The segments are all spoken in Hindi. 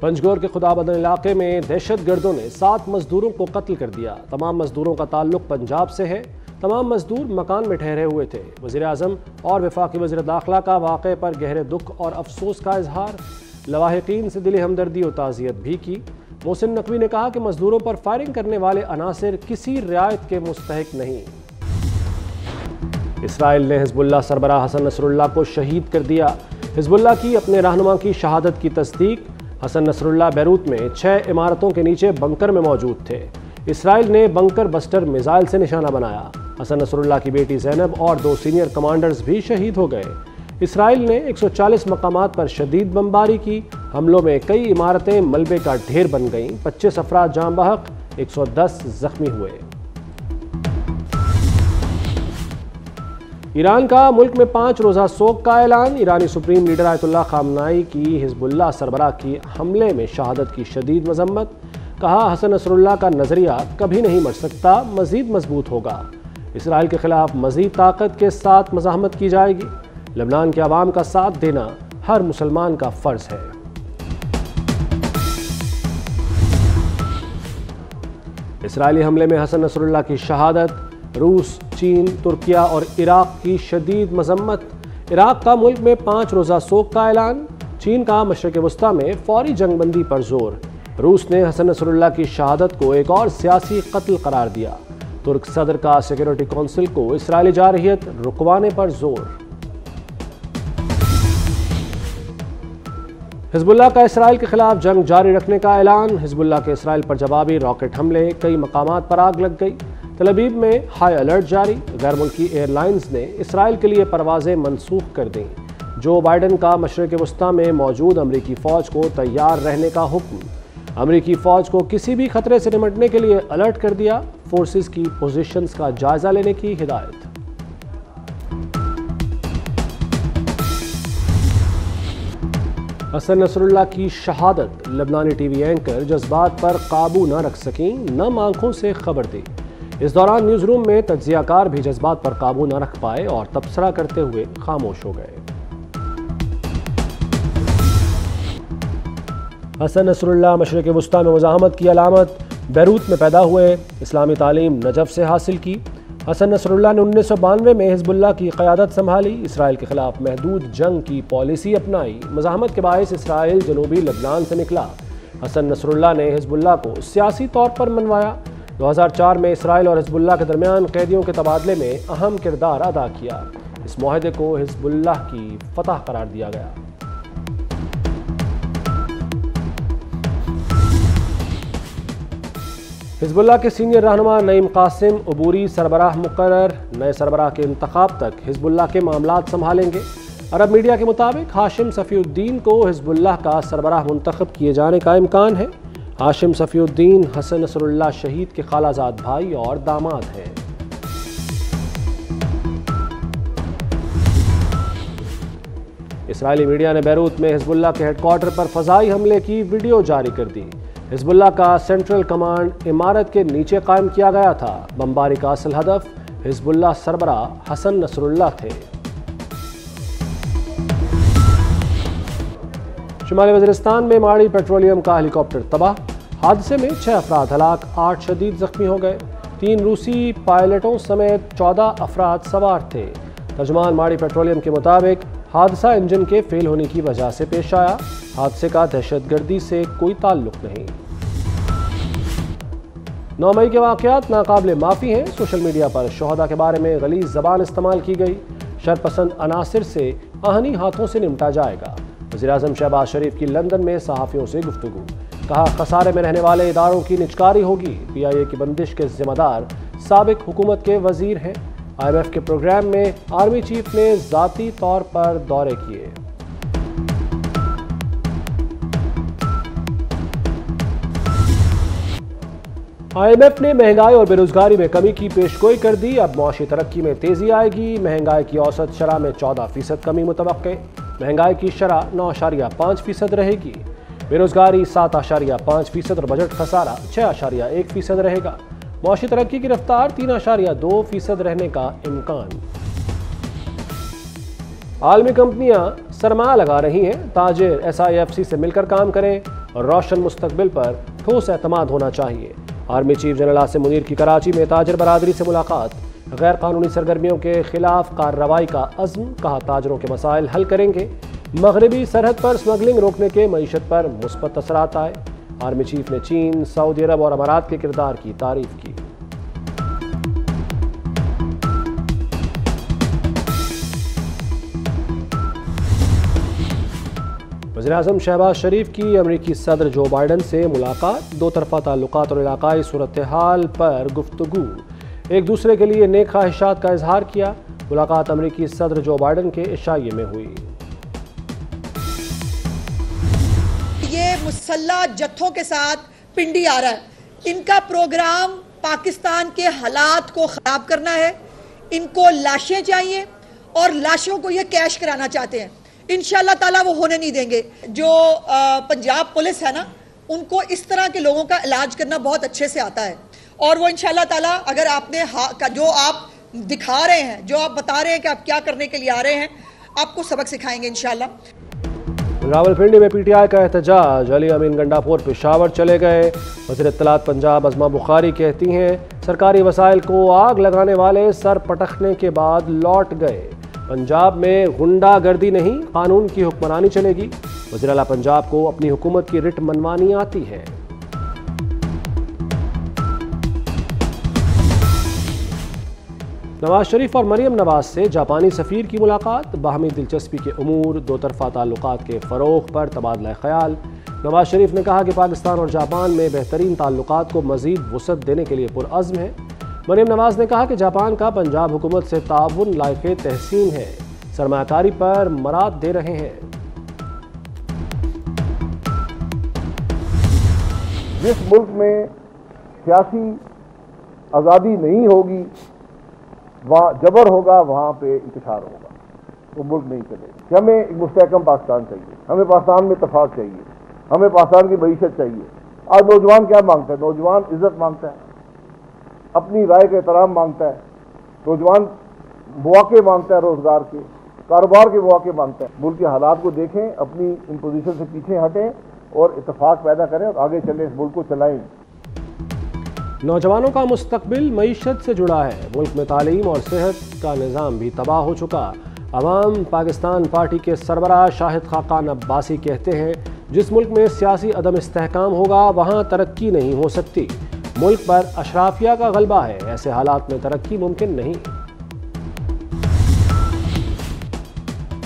पंजगोर के खुदाबंदन इलाके में दहशतगर्दों ने 7 मजदूरों को कत्ल कर दिया। तमाम मजदूरों का ताल्लुक पंजाब से है। तमाम मजदूर मकान में ठहरे हुए थे। वज़ीर-ए-आज़म और वफाकी वज़ीर दाखिला का वाक़े पर गहरे दुख और अफसोस का इजहार। लवाहिकीन से दिली हमदर्दी और ताज़ियत भी की। मोहसिन नकवी ने कहा कि मजदूरों पर फायरिंग करने वाले अनासिर किसी रियायत के मुस्तहिक नहीं। इसराइल ने हिज़्बुल्लाह सरबराह हसन नसरुल्लाह को शहीद कर दिया। हिज़्बुल्लाह की अपने रहनुमा की शहादत की तस्दीक। हसन नसरुल्लाह बैरूत में 6 इमारतों के नीचे बंकर में मौजूद थे। इसराइल ने बंकर बस्टर मिसाइल से निशाना बनाया। हसन नसरुल्लाह की बेटी ज़ैनब और 2 सीनियर कमांडर्स भी शहीद हो गए। इसराइल ने 140 मकामात पर शदीद बमबारी की। हमलों में कई इमारतें मलबे का ढेर बन गईं। 25 अफराद जाँ बहक, 110 जख्मी हुए। ईरान का मुल्क में 5 रोज़ा सोग का ऐलान। ईरानी सुप्रीम लीडर आयतुल्लाह खामनाई की हिज़्बुल्लाह सरबराह की हमले में शहादत की शदीद मजम्मत। कहा, हसन नसरुल्लाह का नज़रिया कभी नहीं मर सकता, मज़ीद मजबूत होगा। इसराइल के खिलाफ मज़ीद ताकत के साथ मज़ाहमत की जाएगी। लबनान के अवाम का साथ देना हर मुसलमान का फ़र्ज़ है। इसराइली हमले में हसन नसरुल्लाह की शहादत। रूस, चीन, तुर्किया और इराक़ की शदीद मजम्मत। इराक़ का मुल्क में 5 रोज़ा सोग का ऐलान। चीन का मशरिक़ वस्ता में फौरी जंगबंदी पर जोर। रूस ने हसन नसरुल्लाह की शहादत को एक और सियासी कत्ल करार दिया। तुर्क सदर का सिक्योरिटी कौंसिल को इसराइली जारहियत रुकवाने पर जोर। हिज़्बुल्लाह का इसराइल के खिलाफ जंग जारी रखने का ऐलान। हिज़्बुल्लाह के इसराइल पर जवाबी रॉकेट हमले। कई मकामात पर आग लग गई। तल अवीव में हाई अलर्ट जारी। गैर मुल्की एयरलाइंस ने इसराइल के लिए परवाज़ें मनसूख कर दी। जो बाइडन का मशरिक़ वस्ता में मौजूद अमरीकी फ़ौज को तैयार रहने का हुक्म। अमरीकी फ़ौज को किसी भी खतरे से निपटने के लिए अलर्ट कर दिया। फोर्सेस की पोजीशंस का जायज़ा लेने की हिदायत। हसन नसरुल्लाह की शहादत। लबनानी टीवी एंकर जज्बात पर काबू न रख सकीं, नम आंखों से खबर दी। इस दौरान न्यूज़ रूम में तज्जियाकार भी जज्बात पर काबू न रख पाए और तबसरा करते हुए खामोश हो गए। हसन नसरुल्लाह मशरिक़ वस्ता में मुज़ाहमत की अलामत। बैरूत में पैदा हुए। इस्लामी तालीम नजफ़ से हासिल की। हसन नसरुल्लाह ने 1992 में हिज़्बुल्लाह की क़यादत संभाली। इसराइल के ख़िलाफ़ महदूद जंग की पॉलिसी अपनाई। मज़ाहमत के बायस इसराइल जनूबी लबनान से निकला। हसन नसरुल्लाह ने हिज़्बुल्लाह को सियासी तौर पर मनवाया। 2004 में इसराइल और हिज़्बुल्लाह के दरमियान कैदियों के तबादले में अहम किरदार अदा किया। इस मुआहदे को हिज़्बुल्लाह की फतह करार दिया गया। हिज़्बुल्लाह के सीनियर रहनुमा नईम कासिम अबूरी सरबराह मुकर्रर। नए सरबराह के इंतखाब तक हिज़्बुल्लाह के मामलात संभालेंगे। अरब मीडिया के मुताबिक हाशिम सफ़ीउद्दीन को हिज़्बुल्लाह का सरबराह मुंतखब किए जाने का इम्कान है। हाशिम सफ़ीउद्दीन हसन नसरुल्लाह शहीद के खालाजाद भाई और दामाद हैं। इसराइली मीडिया ने बैरूत में हिज़्बुल्लाह के हेडक्वार्टर पर फ़ज़ाई हमले की वीडियो जारी कर दी। हिज़्बुल्लाह का सेंट्रल कमांड इमारत के नीचे कायम किया गया था। बमबारी का असल हदफ हिज़्बुल्लाह सरबराह हसन नसरुल्लाह थे। शुमाली वज़ीरिस्तान में माड़ी पेट्रोलियम का हेलीकॉप्टर तबाह। हादसे में 6 अफराद हलाक, 8 शदीद जख्मी हो गए। 3 रूसी पायलटों समेत 14 अफराद सवार थे। तर्जुमान माड़ी पेट्रोलियम के मुताबिक हादसा इंजन के फेल होने की वजह से पेश आया। हादसे का दहशतगर्दी से कोई ताल्लुक नहीं। 9 मई के वाक़यात नाकाबिले माफ़ी हैं। सोशल मीडिया पर शोहदा के बारे में गलीज़ ज़बान इस्तेमाल की गई। शरपसंद अनासिर से आहनी हाथों से निपटा जाएगा। वज़ीर-ए-आज़म शहबाज शरीफ की लंदन में सहाफ़ियों से गुफ्तगू। कहा, खसारे में रहने वाले इदारों की निचकारी होगी। PIA की बंदिश के ज़िम्मेदार साबिक हुकूमत के वज़ीर हैं। IMF के प्रोग्राम में आर्मी चीफ ने ज़ाती तौर पर दौरे किए। IMF ने महंगाई और बेरोजगारी में कमी की पेशगोई कर दी। अब मुआशी तरक्की में तेजी आएगी। महंगाई की औसत शरह में 14% कमी मुतवक्के। महंगाई की शरह 9.5% रहेगी। बेरोजगारी 7.5% और बजट खसारा 6.1% रहेगा। मुआशी तरक्की की रफ्तार 3.2% रहने का इम्कान। आलमी कंपनियां सरमाया लगा रही हैं। ताजिर SIFC से मिलकर काम करें। और रोशन मुस्तकबिल पर ठोस एतमाद होना चाहिए। Army chief general Asim Munir की कराची में ताजर बरादरी से मुलाकात। गैर कानूनी सरगर्मियों के खिलाफ कार्रवाई का अज़्म, कहा ताजरों के मसाइल हल करेंगे। मगरबी सरहद पर स्मगलिंग रोकने के मईशत पर मुस्बत असरात आए। आर्मी चीफ ने चीन, सऊदी अरब और अमारात के किरदार की तारीफ की। वज़ीर-ए-आज़म शहबाज शरीफ की अमरीकी सदर जो बाइडन से मुलाकात। दो तरफा ताल्लुकात और इलाकाई सूरत हाल पर गुफ्तगू। एक दूसरे के लिए नेक ख्वाहिशात का इजहार किया। मुलाकात अमरीकी सदर जो बाइडन के इशाये में हुई। ये मुसल्ला जत्थों के साथ पिंडी आ रहा है। इनका प्रोग्राम पाकिस्तान के हालात को ख़राब करना है। इनको लाशें चाहिए और लाशों को ये कैश कराना चाहते हैं। इंशाअल्लाह ताला वो होने नहीं देंगे। जो पंजाब पुलिस है ना, उनको इस तरह के लोगों का इलाज करना बहुत अच्छे से आता है और वो इंशाअल्लाह ताला अगर आपने जो आप दिखा रहे हैं, जो आप बता रहे हैं कि आप क्या करने के लिए आ रहे हैं, आपको सबक सिखाएंगे इंशाअल्लाह। रावलपिंडी में पीटीआई का एहतजाज। अली अमीन गंडापुर पेशावर चले गए। वज़ीर इत्तलात पंजाब अज़मा बुखारी कहती हैं, सरकारी वसाइल को आग लगाने वाले सर पटकने के बाद लौट गए। पंजाब में गुंडागर्दी नहीं, कानून की हुक्मरानी चलेगी। वज़ीर आला पंजाब को अपनी हुकूमत की रिट मनवानी आती है। नवाज शरीफ और मरियम नवाज से जापानी सफ़ीर की मुलाकात। बाहमी दिलचस्पी के उमूर, दो तरफा ताल्लुकात के फ़रोग़ पर तबादला ख्याल। नवाज शरीफ ने कहा कि पाकिस्तान और जापान में बेहतरीन ताल्लुकात को मज़ीद वुसअत देने के लिए पुरअज़्म है। मरियम नवाज ने कहा कि जापान का पंजाब हुकूमत से ताउन लायक़े तहसीन है, सरमायाकारी पर मराद दे रहे हैं। जिस मुल्क में सियासी आज़ादी नहीं होगी, वहाँ जबर होगा, वहाँ पे इंतशार होगा, वो मुल्क नहीं चलेगा। हमें एक मुस्तहकम पाकिस्तान चाहिए, हमें पाकिस्तान में इत्तेफाक चाहिए, हमें पाकिस्तान की मईशत चाहिए। आज नौजवान क्या मांगता है? नौजवान इज्जत मांगता है, अपनी राय का एहतराम मांगता है, नौजवान मौके मांगता है, रोजगार के, कारोबार के मौके मांगता है। मुल्क के हालात को देखें, अपनी इन पोजीशन से पीछे हटें और इत्तेफाक पैदा करें और आगे चलें, इस मुल्क को चलाएं। नौजवानों का मुस्तकबिल मईशत से जुड़ा है। मुल्क में तालीम और सेहत का निज़ाम भी तबाह हो चुका। अवाम पाकिस्तान पार्टी के सरबराह शाहिद खाकान अब्बासी कहते हैं, जिस मुल्क में सियासी अदम इस्तेहकाम होगा वहाँ तरक्की नहीं हो सकती। मुल्क पर अशराफिया का गलबा है, ऐसे हालात में तरक्की मुमकिन नहीं।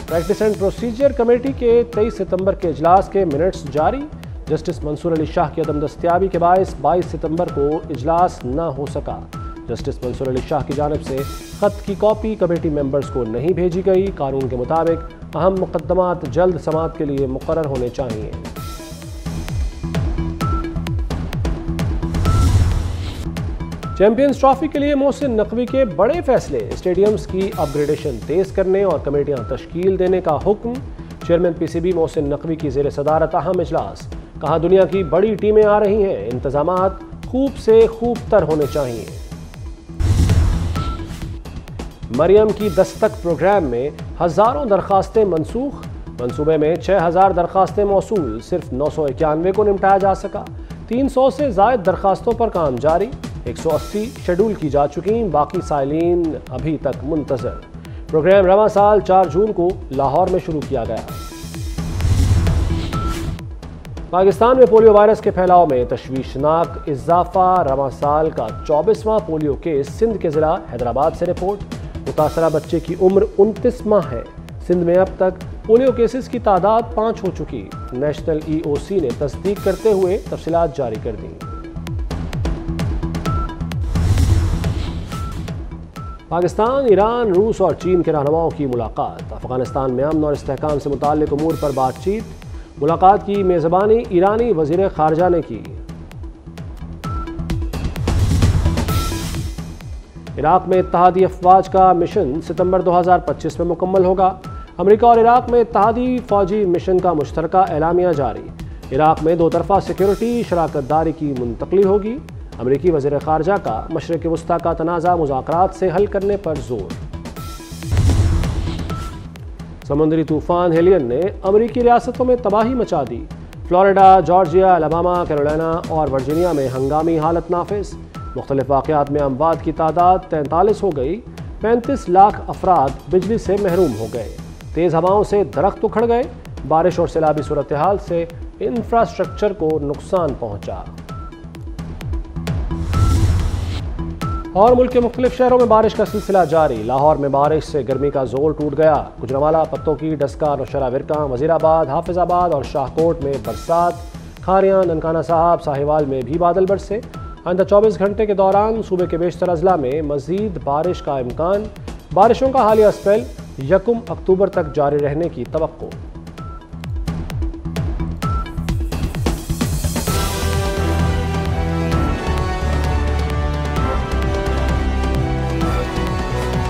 प्रैक्टिस एंड प्रोसीजर कमेटी के 23 सितंबर के इजलास के मिनट्स जारी। जस्टिस मंसूर अली शाह की अदम दस्तयाबी के बायस 22 सितंबर को इजलास न हो सका। जस्टिस मंसूर अली शाह की जानिब से ख़त की कॉपी कमेटी मेंबर्स को नहीं भेजी गई। कानून के मुताबिक अहम मुकदमात जल्द समाअत के लिए मुकर्रर होने चाहिए। चैंपियंस ट्रॉफी के लिए मोहसिन नकवी के बड़े फैसले। स्टेडियम्स की अपग्रेडेशन तेज करने और कमेटियां तश्कील देने का हुक्म। चेयरमैन पीसीबी मोहसिन नकवी की ज़ेर सदारत अहम इजलास। कहा, दुनिया की बड़ी टीमें आ रही हैं, इंतजामात खूब से खूब तर होने चाहिए। मरियम की दस्तक प्रोग्राम में हज़ारों दरखास्तें मनसूख। मनसूबे में 6000 दरखास्तें मौसूल, सिर्फ 991 को निपटाया जा सका। 300 से ज़ायद दरखास्तों पर काम जारी। 180 शेड्यूल की जा चुकी, बाकी साइलिन अभी तक मुंतज़र। प्रोग्राम रवां साल 4 जून को लाहौर में शुरू किया गया। पाकिस्तान में पोलियो वायरस के फैलाव में तशवीशनाक इजाफा। रवां साल का 24वां पोलियो केस सिंध के ज़िला हैदराबाद से रिपोर्ट। मुतासरा बच्चे की उम्र 29 माह है। सिंध में अब तक पोलियो केसेस की तादाद 5 हो चुकी। नेशनल EOC ने तस्दीक करते हुए तफसीलात जारी कर दी। पाकिस्तान, ईरान, रूस और चीन के रहनुमाओं की मुलाकात। अफगानिस्तान में अमन और इस्तेहकाम से मुताल्लिक उमूर पर बातचीत। मुलाकात की मेज़बानी ईरानी वज़ीर ख़ारजा ने की। इराक़ में इत्तहादी अफवाज का मिशन सितंबर 2025 में मुकम्मल होगा। अमेरिका और इराक़ में इत्तहादी फ़ौजी मिशन का मुश्तरका एलामिया जारी। इराक़ में दो तरफ़ा सिक्योरिटी शराकतदारी की मुंतकली होगी। अमेरिकी वज़ीर ख़ारजा का मशरिक़ वस्ता का तनाज़ा मुज़ाकरात से हल करने पर जोर। समुद्री तूफ़ान हेलियन ने अमेरिकी रियासतों में तबाही मचा दी। फ्लोरिडा, जॉर्जिया, अलबामा, कैरोलिना और वर्जीनिया में हंगामी हालत नाफिज। मुख्तलिफ वाक़यात में अमवात की तादाद 43 हो गई। 35 लाख अफराद बिजली से महरूम हो गए। तेज़ हवाओं से दरख्त उखड़ गए। बारिश और सैलाबी सूरत हाल से इंफ्रास्ट्रक्चर को नुकसान पहुंचा। और मुल्क के मुख्तलिफ शहरों में बारिश का सिलसिला जारी। लाहौर में बारिश से गर्मी का जोर टूट गया। गुजरांवाला, पत्तोकी, डस्का, नौशहरा विरका, वजीराबाद, हाफिजाबाद और शाहकोट में बरसात। खारियां, ननकाना साहब, साहिवाल में भी बादल बरसे। आइंदा 24 घंटे के दौरान सूबे के बेशतर अजला में मजीद बारिश का इम्कान। बारिशों का हालिया स्पेल 1 अक्टूबर तक जारी रहने की तवक्को।